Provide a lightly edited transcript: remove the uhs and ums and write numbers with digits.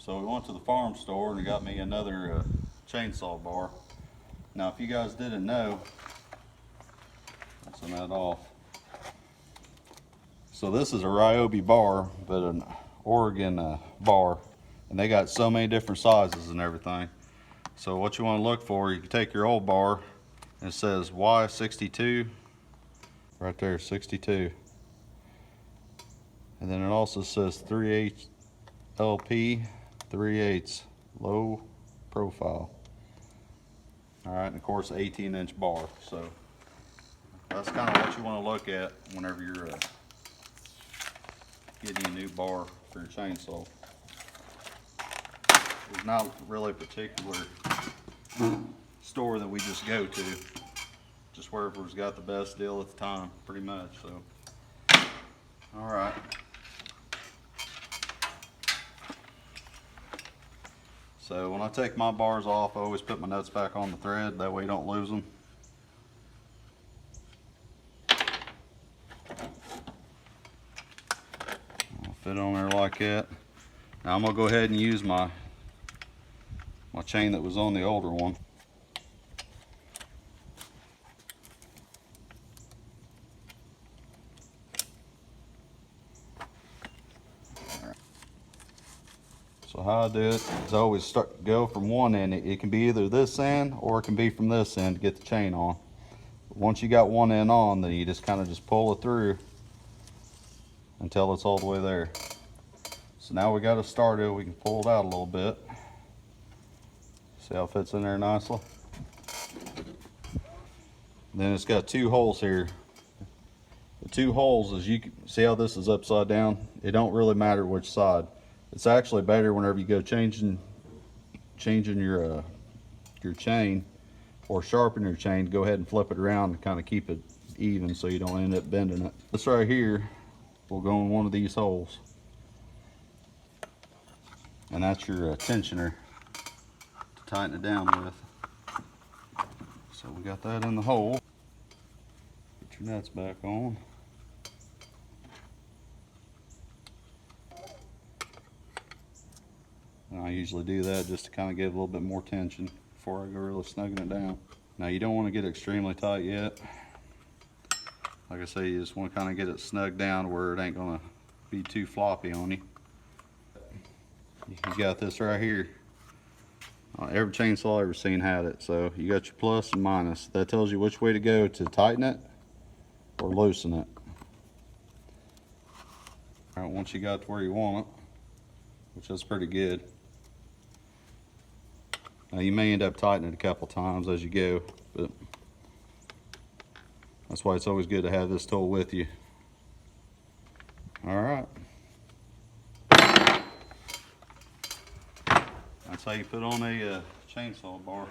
So we went to the farm store and got me another chainsaw bar. Now if you guys didn't know, let's turn that off. So this is a Ryobi bar, but an Oregon bar, and they got so many different sizes and everything. So what you want to look for, you can take your old bar and it says Y62 right there, 62, and then it also says 3/8 LP, 3/8 low profile. All right, and of course 18-inch bar. So that's kind of what you want to look at whenever you're getting a new bar for your chainsaw. There's not really a particular store that we just go to, just wherever's got the best deal at the time, pretty much. So, all right. So when I take my bars off, I always put my nuts back on the thread, that way you don't lose them. I'll fit on there like that. Now I'm gonna go ahead and use my chain that was on the older one. So how I do it is I always go from one end. It can be either this end or it can be from this end to get the chain on. Once you got one end on, then you just kind of pull it through until it's all the way there. So now we got it started. We can pull it out a little bit. See how it fits in there nicely? Then it's got two holes here. The two holes, as you can see how this is upside down, it don't really matter which side. It's actually better whenever you go changing your chain or sharpen your chain, go ahead and flip it around and kind of keep it even so you don't end up bending it. This right here will go in one of these holes, and that's your tensioner to tighten it down with. So we got that in the hole. Get your nuts back on. And I usually do that just to kind of give a little bit more tension before I go really snugging it down. Now you don't want to get extremely tight yet. Like I say, you just want to kind of get it snugged down where it ain't going to be too floppy on you. You got this right here. Every chainsaw I've ever seen had it. So you got your plus and minus. That tells you which way to go to tighten it or loosen it. All right, once you got to where you want it, which is pretty good. Now you may end up tightening it a couple times as you go, but that's why it's always good to have this tool with you. All right. That's how you put on a chainsaw bar.